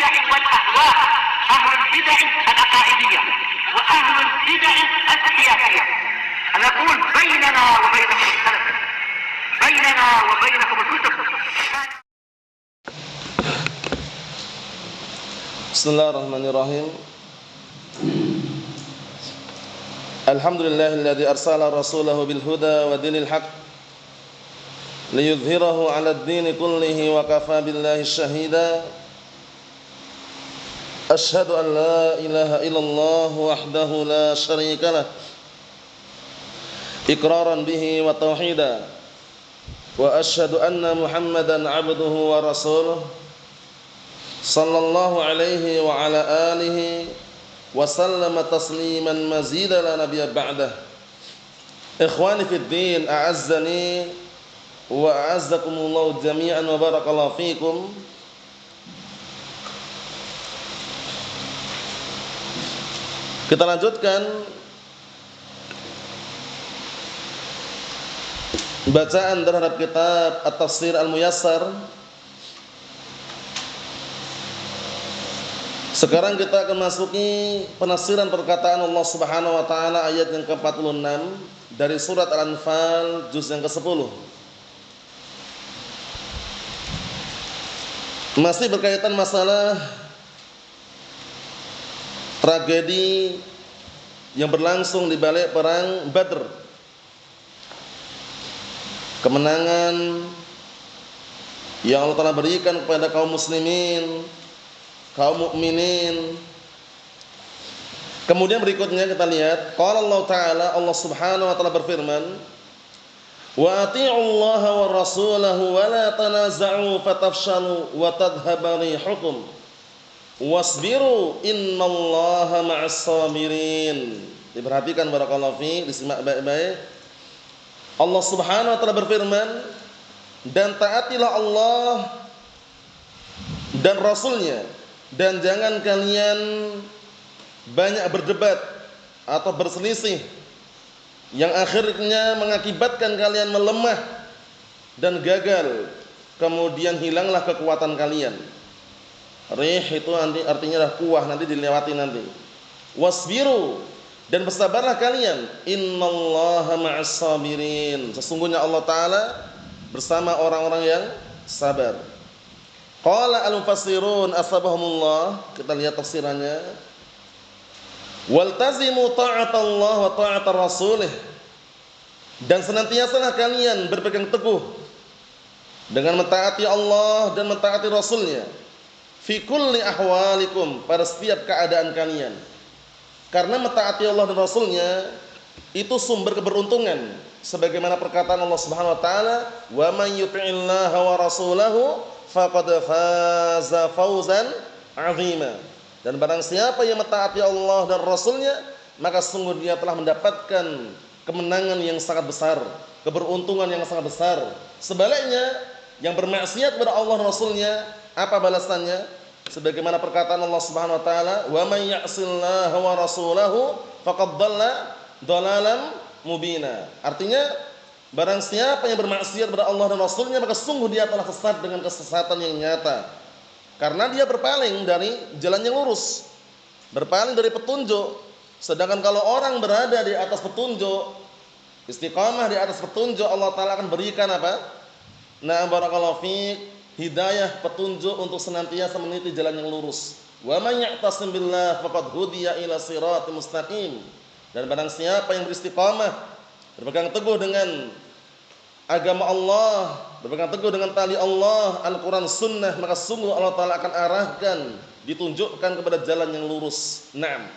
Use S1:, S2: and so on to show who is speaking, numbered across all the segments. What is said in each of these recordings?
S1: البدع والأهواء، أهل البدع العقائدية وأهل البدع السياسية. نقول بيننا وبينكم السلف، بيننا وبينكم الكتب.
S2: Bismillahirrahmanirrahim. Alhamdulillahilladzi arsala rasulahu bil huda wa dinil haqq liyudhhirahu 'ala ad-dini kullihi wa kafa billahi shahida. Asyhadu an la ilaha illallah wahdahu la syarika lah, iqraran bihi wa tauhida, wa asyhadu anna Muhammadan 'abduhu wa rasuluh sallallahu alaihi wa ala alihi wa sallama tasliman mazida la nabiyya ba'dah. Ikhwani fid din, a'azzani wa a'azzakumullahu jami'an wa barakallahu fikum. Kita lanjutkan bacaan terhadap kitab At-Tafsir Al-Muyassar. Sekarang kita akan masuki penafsiran perkataan Allah Subhanahu wa taala ayat yang ke-46 dari surat Al-Anfal juz yang ke-10. Masih berkaitan masalah tragedi yang berlangsung di balik perang Badr. Kemenangan yang Allah Ta'ala berikan kepada kaum muslimin, kaum mukminin. Kemudian berikutnya kita lihat, qala Allah Ta'ala, Allah Subhanahu wa taala berfirman, wa ati'ullaha wa rasulahu wa la tanaza'u fatafshalu wa tadhhaba rihukum wasbiru innallaha ma'as sabirin. Diperhatikan barakallahu fi, disimak baik-baik. Allah Subhanahu wa taala berfirman, dan taatilah Allah dan Rasulnya, dan jangan kalian banyak berdebat atau berselisih yang akhirnya mengakibatkan kalian melemah dan gagal, kemudian hilanglah kekuatan kalian. Rih itu artinya adalah kuah, nanti dilewati nanti. Wasbiru, dan bersabarlah kalian. Innallaha ma'as sabirin, sesungguhnya Allah Ta'ala bersama orang-orang yang sabar. Qala al-mufassirun asbahumullah, kita lihat tafsirannya. Waltazimu ta'atallah wa ta'atar rasulih, dan senantiasalah kalian berpegang teguh dengan mentaati Allah dan mentaati Rasulnya. Fi kulli ahwalikum, pada setiap keadaan kalian. Karena mentaati Allah dan Rasulnya itu sumber keberuntungan, sebagaimana perkataan Allah Subhanahu wa taala, wa may yuti'illaha wa rasulahu faqad faza fawzan 'azima. Dan barang siapa yang mentaati Allah dan Rasulnya, maka sungguh dia telah mendapatkan kemenangan yang sangat besar, keberuntungan yang sangat besar. Sebaliknya, yang bermaksiat kepada Allah dan Rasulnya, apa balasannya? Sebagaimana perkataan Allah Subhanahu wa taala, wa may ya'sillaha wa rasulahu faqad dhalla dhalalan mubina. Artinya, barang siapa yang bermaksiat kepada Allah dan Rasulnya, maka sungguh dia telah sesat dengan kesesatan yang nyata. Karena dia berpaling dari jalan yang lurus, berpaling dari petunjuk. Sedangkan kalau orang berada di atas petunjuk, istiqamah di atas petunjuk, Allah Ta'ala akan berikan apa? Na'am barakallahu fiik, hidayah, petunjuk untuk senantiasa meniti jalan yang lurus. Wa may ya'tasim billah faqad hudiya ila siratal mustaqim. Dan barang siapa yang beristiqamah, berpegang teguh dengan agama Allah, berpegang teguh dengan tali Allah, Al-Quran, Sunnah, maka sungguh Allah Ta'ala akan arahkan, ditunjukkan kepada jalan yang lurus. Naam.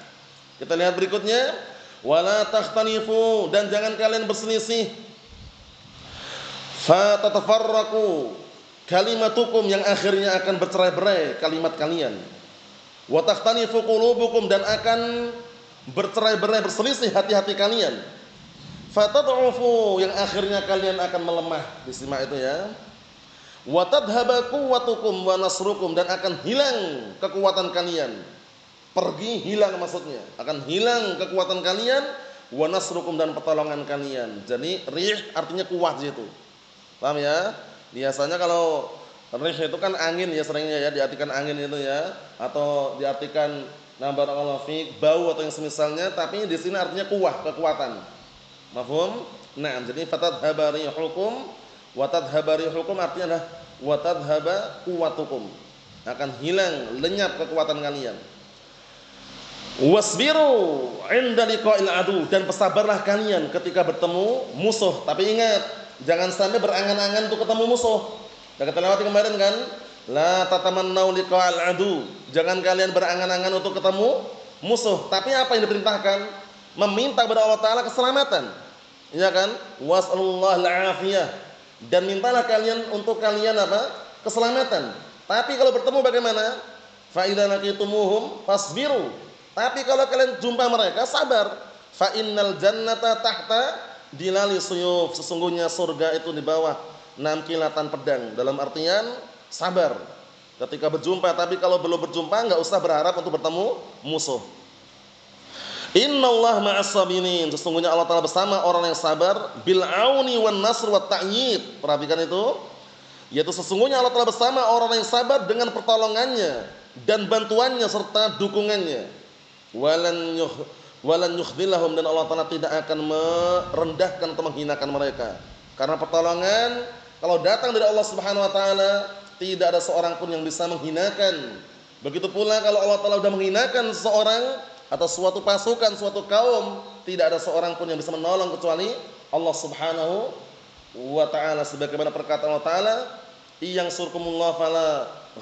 S2: Kita lihat berikutnya, wala takhtanifu, dan jangan kalian berselisih. Fatatafarraqu kalimatukum, yang akhirnya akan bercerai-berai kalimat kalian. Wa takhtanifu qulubukum, dan akan bercerai-berai, berselisih hati-hati kalian. Fatad'ufu, yang akhirnya kalian akan melemah. Disimak itu ya. Wa tadhhaba quwwatukum wa nasrukum, dan akan hilang kekuatan kalian. Pergi, hilang maksudnya. Akan hilang kekuatan kalian, wa nasrukum, dan pertolongan kalian. Jadi rih artinya kuat di situ. Paham ya? Biasanya kalau Rih itu kan angin ya seringnya ya, diartikan angin itu ya, atau diartikan barakallahu fiik bau atau yang semisalnya, tapi di sini artinya kuwah, kekuatan. Mafhum? Nah, jadi fatadhhaba rihukum wa tadhhaba rihukum artinya adalah wa tadhhaba quwwatukum. Akan hilang, lenyap kekuatan kalian. Wasbiru 'inda liqa'il adu, dan bersabarlah kalian ketika bertemu musuh. Tapi ingat, jangan sampai berangan-angan untuk ketemu musuh. Sudah kita lewati kemarin kan? La tatamannau liqa'al adu. Jangan kalian berangan-angan untuk ketemu musuh. Tapi apa yang diperintahkan? Meminta kepada Allah Taala keselamatan. Iya kan? Was'alullahal afiyah. Dan mintalah kalian untuk kalian apa? Keselamatan. Tapi kalau bertemu bagaimana? Fa idza laqitumuhum fasbiru. Tapi kalau kalian jumpa mereka, sabar. Fa innal jannata tahta dilali suyuf. Sesungguhnya surga itu di bawah 6 kilatan pedang. Dalam artian sabar ketika berjumpa. Tapi kalau belum berjumpa enggak usah berharap untuk bertemu musuh. Innallaha ma'as sabirin. Sesungguhnya Allah Taala bersama orang yang sabar, bil auni wan nasr wat ta'yid. Perhatikan itu. Yaitu sesungguhnya Allah Taala bersama orang yang sabar dengan pertolongannya dan bantuannya serta dukungannya. Walan yukhdhilahum, dan Allah Taala tidak akan merendahkan atau menghinakan mereka. Karena pertolongan kalau datang dari Allah Subhanahu wa taala, tidak ada seorang pun yang bisa menghinakan. Begitu pula kalau Allah Taala sudah menghinakan seseorang atau suatu pasukan, suatu kaum, tidak ada seorang pun yang bisa menolong kecuali Allah Subhanahu wa taala. Sebagaimana perkataan Allah Taala, "Iyang surkumullah fala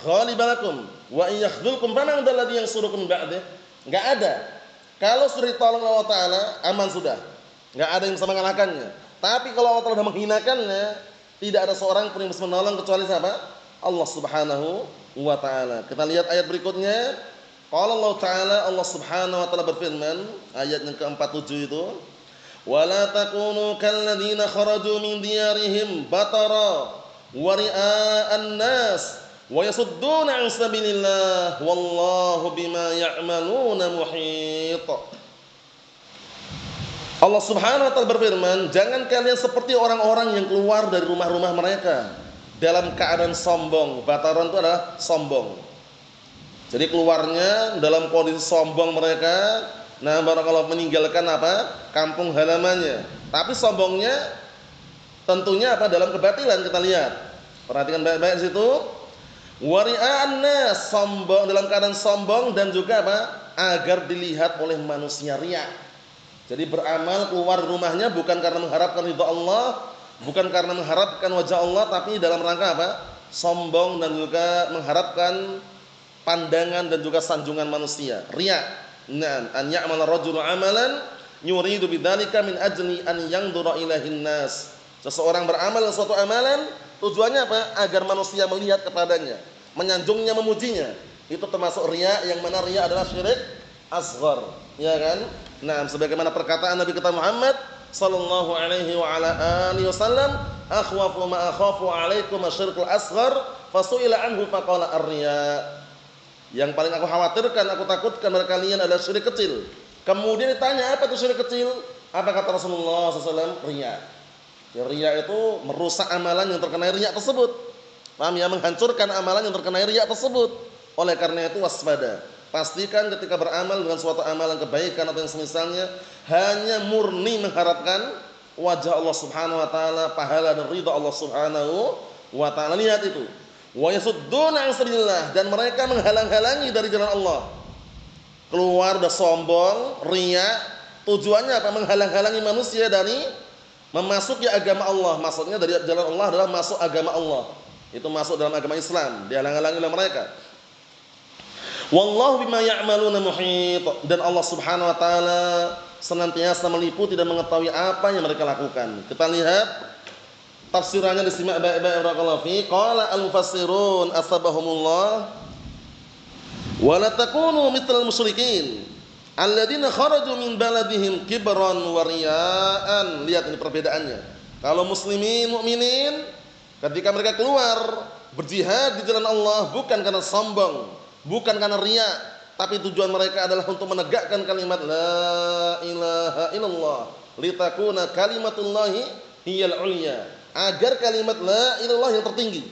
S2: ghaliba lakum wa iyakhdzulkum faman dzalladzi yansurukum ba'dih." Enggak ada. Kalau sudah ditolong Allah Taala, aman sudah. Enggak ada yang bisa mengalahkannya. Tapi kalau Allah Taala sudah menghinakannya, tidak ada seorang pun yang bisa menolong kecuali siapa? Allah Subhanahu wa taala. Kita lihat ayat berikutnya. Qala Allah Taala, Allah Subhanahu wa taala berfirman, ayat yang ke-47 itu, "Wala takunu kalladzina kharaju min diyarihim batara wa ria'an nas wa yasudduna 'an sabilillah wallahu bima ya'maluna muhit." Allah Subhanahu wa taala berfirman, jangan kalian seperti orang-orang yang keluar dari rumah-rumah mereka dalam keadaan sombong. Bataron itu adalah sombong. Jadi keluarnya dalam kondisi sombong mereka, barakallahu, meninggalkan apa? Kampung halamannya. Tapi sombongnya tentunya apa? Dalam kebatilan. Kita lihat. Perhatikan baik-baik di situ. Wari'an nas, sombong dalam keadaan sombong dan juga apa? Agar dilihat oleh manusia, riya. Jadi beramal keluar rumahnya bukan karena mengharapkan ridha Allah, bukan karena mengharapkan wajah Allah, tapi dalam rangka apa? Sombong dan juga mengharapkan pandangan dan juga sanjungan manusia, riya. Nah, an ya'mala rajulu amalan yuridu bidzalika min ajli an yanzura ilaihin nas. Seseorang beramal suatu amalan, tujuannya apa? Agar manusia melihat kepadanya, menyanjungnya, memujinya. Itu termasuk riya, yang mana riya adalah syirik asghar, ya kan? Nah, sebagaimana perkataan Nabi kita Muhammad sallallahu alaihi wa ala alihi wasallam, akhwafu ma akhafu alaikum asyirkul asghar fasuila anhu faqala ar-riya. Yang paling aku khawatirkan, aku takutkan dari kalian adalah syirik kecil. Kemudian ditanya, apa itu syirik kecil? Apa kata Rasulullah SAW? Riya. Ya, riya itu merusak amalan yang terkena riya tersebut. Paham ya? Menghancurkan amalan yang terkena riya tersebut. Oleh karena itu waspada. Pastikan ketika beramal dengan suatu amalan kebaikan atau yang semisalnya, hanya murni mengharapkan wajah Allah Subhanahu wa taala, pahala dan ridha Allah Subhanahu wa taala. Lihat itu. Wa yasudduna 'an sabilillah, dan mereka menghalang-halangi dari jalan Allah. Keluar udah sombong, riya, tujuannya apa? Menghalang-halangi manusia dari memasuki agama Allah. Maksudnya dari jalan Allah adalah masuk agama Allah. Itu masuk dalam agama Islam, dihalang-halangi oleh mereka. Wallahu bima ya'maluna muhit, dan Allah Subhanahu wa taala senantiasa meliputi dan mengetahui apa yang mereka lakukan. Kita lihat tafsirannya, disimak baik-baik barakallahu fi. Qala al-mufassirun asbahumullah wa la takunu mithal musyrikin alladziina kharaju min baladihim kibran wa riya'an. Lihat ini perbedaannya. Kalau muslimin, mukminin, ketika mereka keluar berjihad di jalan Allah bukan karena sombong, bukan karena riya, tapi tujuan mereka adalah untuk menegakkan kalimat la ilaha illallah litakuna kalimatullahi hiyal ulya, agar kalimat la ilallah yang tertinggi.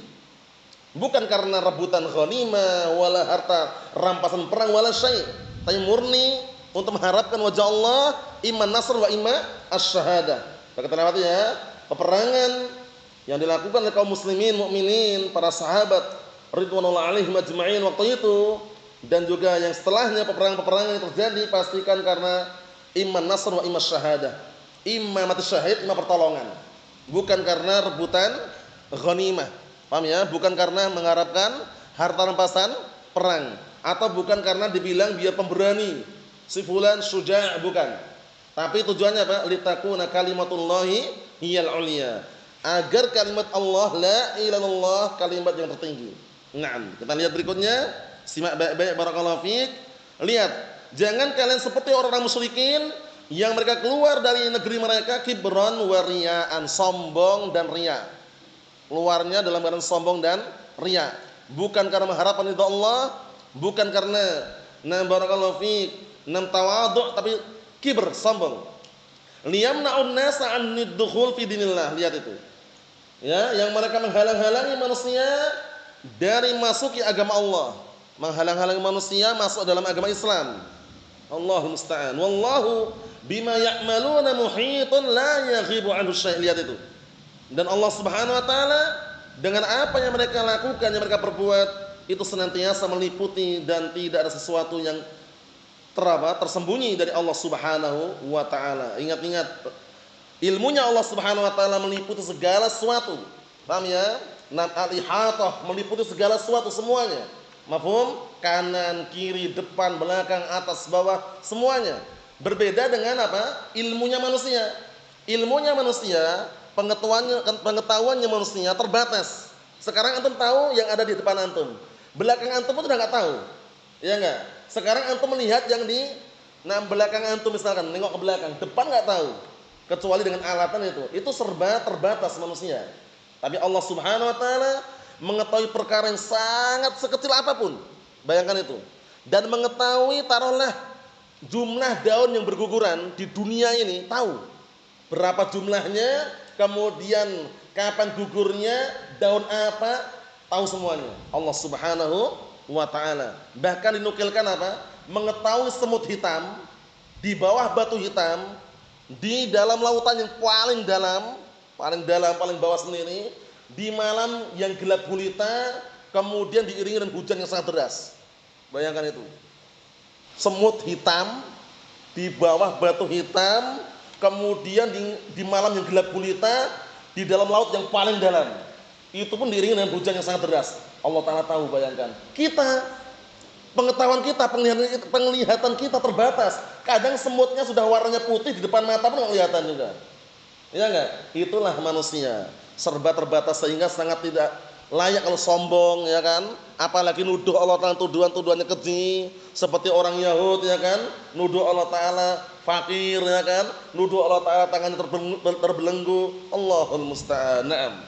S2: Bukan karena rebutan ghanimah wala harta rampasan perang wala syai', tapi murni untuk mengharapkan wajah Allah, iman nasr wa iman asy-syahadah. Kata Nabi ya, peperangan yang dilakukan oleh kaum muslimin mukminin, para sahabat ridwanullah alaihim ajma'in waktu itu, dan juga yang setelahnya peperangan-peperangan yang terjadi, pastikan karena iman nasr wa iman syahadah. Imam mati syahid, imam pertolongan. Bukan karena rebutan ghanimah. Paham ya? Bukan karena mengharapkan harta rampasan perang, atau bukan karena dibilang biar pemberani, si fulan syuja', bukan. Tapi tujuannya apa? Litakuna kalimatullahi hiyal ulya. Agar kalimat Allah la ilaha illallah kalimat yang tertinggi. Naam, kita lihat berikutnya. Simak baik-baik barakallahu fiik. Lihat, jangan kalian seperti orang-orang musyrikin yang mereka keluar dari negeri mereka kibran wa riya'an, sombong dan riya. Keluarnya dalam keadaan sombong dan riya. Bukan karena mengharapkan ridha Allah, bukan karena barakallahu fiik tawadhu', tapi kibr, sombong. Liyamna'un nasa 'anid dukhul fi dinillah. Lihat itu. Ya, yang mereka menghalang-halangi manusia dari masuki agama Allah, menghalang-halangi manusia masuk dalam agama Islam. Allahul musta'an. Wallahu bima ya'maluna muhitun la yaghibu 'anhu syai'. Lihat itu. Dan Allah Subhanahu wa taala dengan apa yang mereka lakukan, yang mereka perbuat, itu senantiasa meliputi dan tidak ada sesuatu yang tersembunyi dari Allah Subhanahu wa taala. Ingat-ingat, ilmunya Allah Subhanahu wa taala meliputi segala sesuatu. Paham ya? Al-ihatah, meliputi segala sesuatu semuanya. Mafhum? Kanan, kiri, depan, belakang, atas, bawah, semuanya. Berbeda dengan apa? Ilmunya manusia. Ilmunya manusia, pengetahuannya manusia terbatas. Sekarang antum tahu yang ada di depan antum. Belakang antum pun sudah enggak tahu. Ya enggak? Sekarang antum melihat yang di belakang antum, misalkan nengok ke belakang, depan enggak tahu. Kecuali dengan alatan itu. Itu serba terbatas manusia. Tapi Allah Subhanahu wa taala mengetahui perkara yang sangat sekecil apapun. Bayangkan itu. Dan mengetahui taruhlah jumlah daun yang berguguran di dunia ini, tahu berapa jumlahnya, kemudian kapan gugurnya, daun apa, tahu semuanya. Allah Subhanahu wa taala. Bahkan dinukilkan apa? Mengetahui semut hitam di bawah batu hitam, di dalam lautan yang paling dalam, paling bawah sendiri, di malam yang gelap gulita, kemudian diiringi dengan hujan yang sangat deras. Bayangkan itu. Semut hitam di bawah batu hitam, kemudian di malam yang gelap gulita, di dalam laut yang paling dalam. Itu pun diiringi dengan hujan yang sangat deras. Allah taala tahu, bayangkan. Kita, pengetahuan kita, penglihatan kita terbatas. Kadang semutnya sudah warnanya putih di depan mata pun enggak kelihatan juga. Ya enggak? Itulah manusia, serba terbatas sehingga sangat tidak layak kalau sombong, ya kan? Apalagi nuduh Allah Taala tuduhan-tuduhannya keji, seperti orang Yahudi, ya kan? Nuduh Allah Taala fakir, ya kan? Nuduh Allah Taala tangannya terbelenggu. Allahul musta'an. Naam.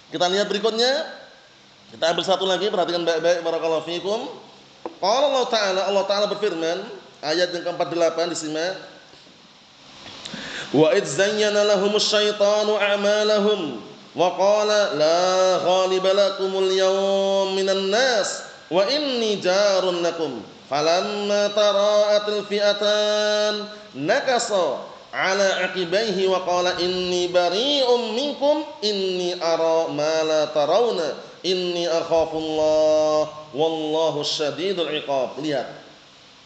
S2: Kita lihat berikutnya. Kita ambil satu lagi, perhatikan baik-baik barakallahu fikum. Qala Allah Taala berfirman, ayat yang ke-48 disimak. Wa idz zayyana lahumus syaitanu a'malahum wa qala la ghaliba lakumul yawma minan nas wa inni jarun lakum falamma tara'atil fi'atan nakasa ala aqibaihi wa qala inni bari'um minkum inni ara ma la tarawna inni akhafullah wallahu syadidul iqab. Lihat,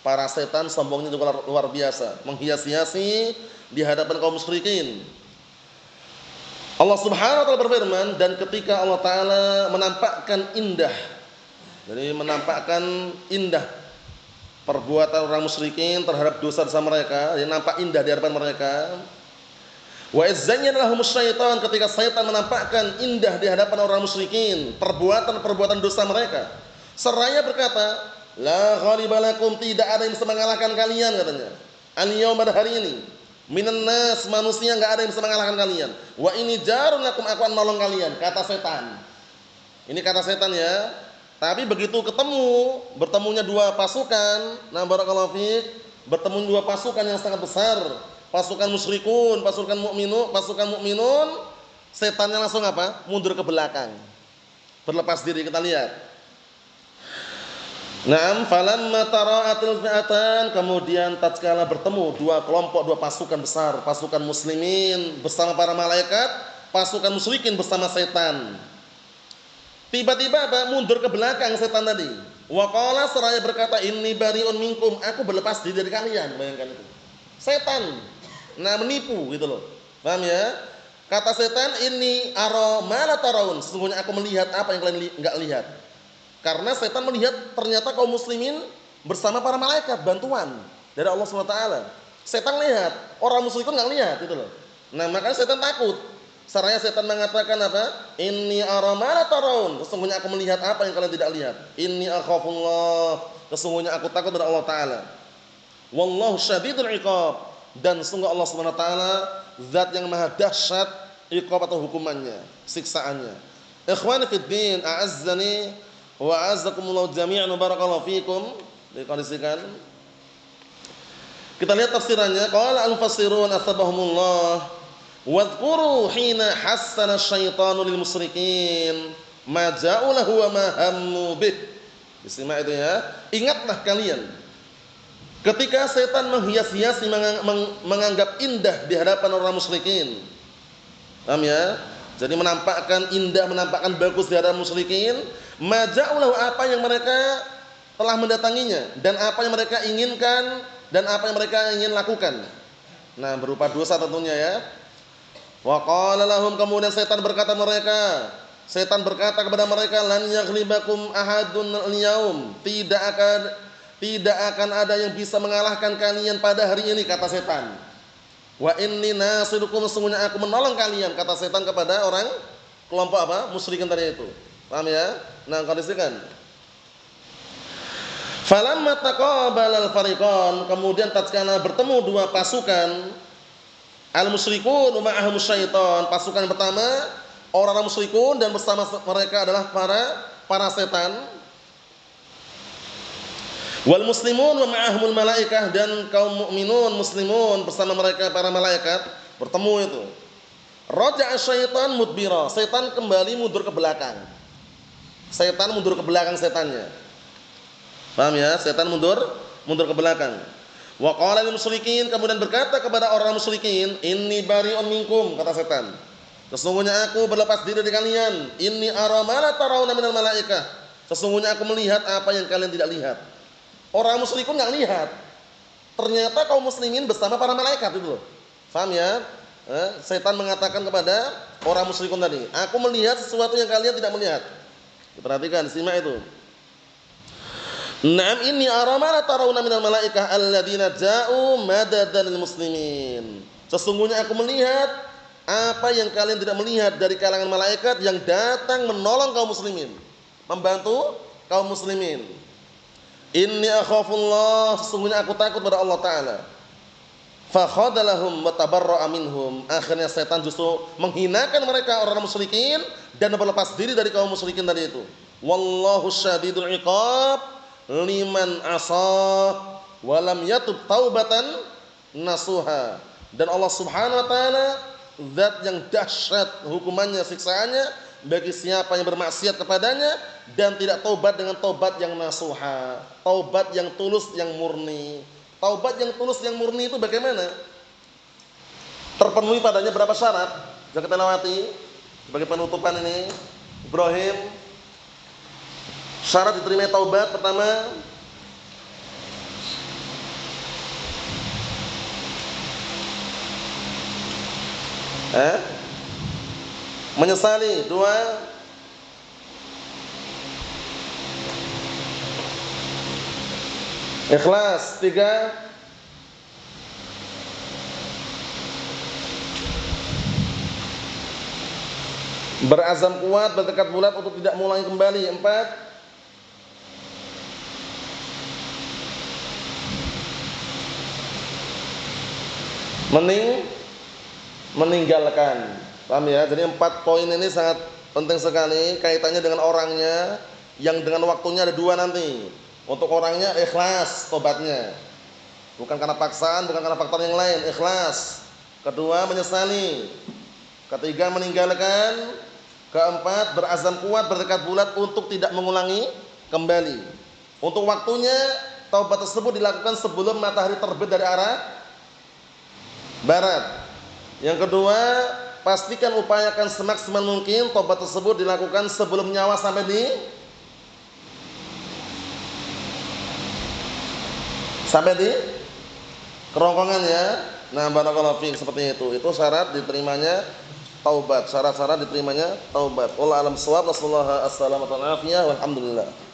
S2: para setan sombongnya juga luar biasa, menghias-hiasi di hadapan kaum musyrikin. Allah Subhanahu wa taala berfirman, dan ketika Allah taala menampakkan indah, jadi menampakkan indah perbuatan orang musyrikin terhadap dosa-dosa mereka, yang nampak indah di hadapan mereka. Wa izzayyana lahumus syaitan, ketika syaitan menampakkan indah di hadapan orang musyrikin perbuatan-perbuatan dosa mereka, seraya berkata, la ghaliba lakum, tidak ada yang bisa mengalahkan kalian, katanya. Al-yaum, pada hari ini, minan nas, manusia enggak ada yang bisa mengalahkan kalian. Wa ini jarun lakum, aku akan menolong kalian, kata setan. Ini kata setan ya. Tapi begitu bertemunya dua pasukan, nah barakallahu fiik, bertemu dua pasukan yang sangat besar, pasukan musyrikun, pasukan mukminun, setannya langsung apa? Mundur ke belakang. berlepas diri. Kita lihat. Naam, falamma tara'atil fi'atan, kemudian tatkala bertemu dua kelompok, dua pasukan besar, pasukan muslimin bersama para malaikat, pasukan musyrikin bersama setan. Tiba-tiba mundur ke belakang setan tadi. Wa qala, seraya berkata, inni bari'un minkum, aku berlepas diri dari kalian. Bayangkan itu. Setan. Nah, menipu gitu loh. Paham ya? Kata setan, inni ara ma la tarawun, sesungguhnya aku melihat apa yang kalian enggak lihat. Karena setan melihat ternyata kaum muslimin bersama para malaikat, bantuan dari Allah SWT. Setan lihat, orang musyrikin enggak lihat gitu loh. Nah, makanya setan takut. Saranya setan mengatakan apa? Inni ara ma la tarawun, sesungguhnya aku melihat apa yang kalian tidak lihat. Inni akhafullah, sesungguhnya aku takut dari Allah Taala. Wallahu syadidul iqab, dan sungguh Allah SWT zat yang maha dahsyat iqab atau hukumannya, siksaannya. Ikhwani fid din, a'azzani wa a'azzakumullah jami'an, barakallahu fikum. Dikondisikan. Kita lihat tafsirannya. Qala al-mufassirun asbahumullah, wadhkuru hina hassana syaitanu lil musyrikin ma ja'u lahu wa ma hammu bih. Disimak itu ya. Ingatlah kalian ketika setan menghias-hiasi, menganggap indah di hadapan orang musyrikin. Paham ya? Jadi menampakkan indah, menampakkan bagus di hadapan musyrikin. Maja'ulahu, apa yang mereka telah mendatanginya, dan apa yang mereka inginkan, dan apa yang mereka ingin lakukan. Nah, berupa dosa tentunya ya. Wa qala lahum, kemudian setan berkata kepada mereka, lan yaghlibakum ahadun al-yaum, tidak akan ada yang bisa mengalahkan kalian pada hari ini, kata setan. Wa inni nasirukum, sesungguhnya aku menolong kalian, kata setan kepada orang kelompok apa? Musyrikin tadi itu. Paham ya? Nah, kondisikan. Falamma taqabalal fariqan, kemudian tatkala bertemu dua pasukan, al-musyrikun wa ma'ahum syaitan, pasukan pertama orang-orang musyrikun dan bersama mereka adalah para setan. Wal muslimun wa ma'ahumul malaikah, dan kaum mukminun muslimun bersama mereka para malaikat bertemu itu. Raja'a syaitan mudbira, setan kembali mundur ke belakang. Setan mundur ke belakang setannya. Paham ya? Setan mundur ke belakang. Wa qala lil musyrikin, kemudian berkata kepada orang musyrikin, inni bari'un minkum, kata setan. Sesungguhnya aku berlepas diri dari kalian. Inni ara ma la tarawna minal malaikah, sesungguhnya aku melihat apa yang kalian tidak lihat. Orang musyrikun enggak lihat. Ternyata kaum muslimin bersama para malaikat itu loh. Paham ya? Setan mengatakan kepada orang musyrikun tadi, aku melihat sesuatu yang kalian tidak melihat. Perhatikan, simak itu. Naam, inni ara ma la tarawna minal malaikah alladziina ja'u madadan lil muslimin. Sesungguhnya aku melihat apa yang kalian tidak melihat dari kalangan malaikat yang datang menolong kaum muslimin, membantu kaum muslimin. Inni akhafullah, sesungguhnya aku takut pada Allah Ta'ala. Fa khadalahum wa tabarra'a minhum. Akhirnya setan justru menghinakan mereka orang musyrikin dan berlepas diri dari kaum musyrikin tadi itu. Wallahu syadidul iqab liman asa wa lam yatub taubatan nasuha. Dan Allah Subhanahu wa taala zat yang dahsyat hukumannya, siksaannya bagi siapa yang bermaksiat kepadanya dan tidak taubat dengan taubat yang nasuha, taubat yang tulus, yang murni. Taubat yang tulus, yang murni itu bagaimana? Terpenuhi padanya berapa syarat? Jangan kita lewati sebagai penutupan ini. Ibrahim, syarat diterima taubat pertama, menyesali. Dua, ikhlas. Tiga, berazam kuat, bertekad bulat untuk tidak mengulangi kembali. Empat, meninggalkan. Paham ya? Jadi 4 poin ini sangat penting sekali, kaitannya dengan orangnya, yang dengan waktunya ada 2 nanti. Untuk orangnya ikhlas tobatnya, bukan karena paksaan, bukan karena faktor yang lain, ikhlas. Kedua, menyesali. Ketiga, meninggalkan. Keempat, berazam kuat, bertekad bulat untuk tidak mengulangi kembali. Untuk waktunya, taubat tersebut dilakukan sebelum matahari terbit dari arah barat. Yang kedua, pastikan upayakan semaksimal mungkin taubat tersebut dilakukan sebelum nyawa sampai di kerongkongan ya. Nah, barakallahu fiik, seperti itu. Itu syarat diterimanya taubat. Syarat-syarat diterimanya taubat. Wallahu a'lam bissawab. Wassallallahu alaihi wasallam. Walhamdulillah.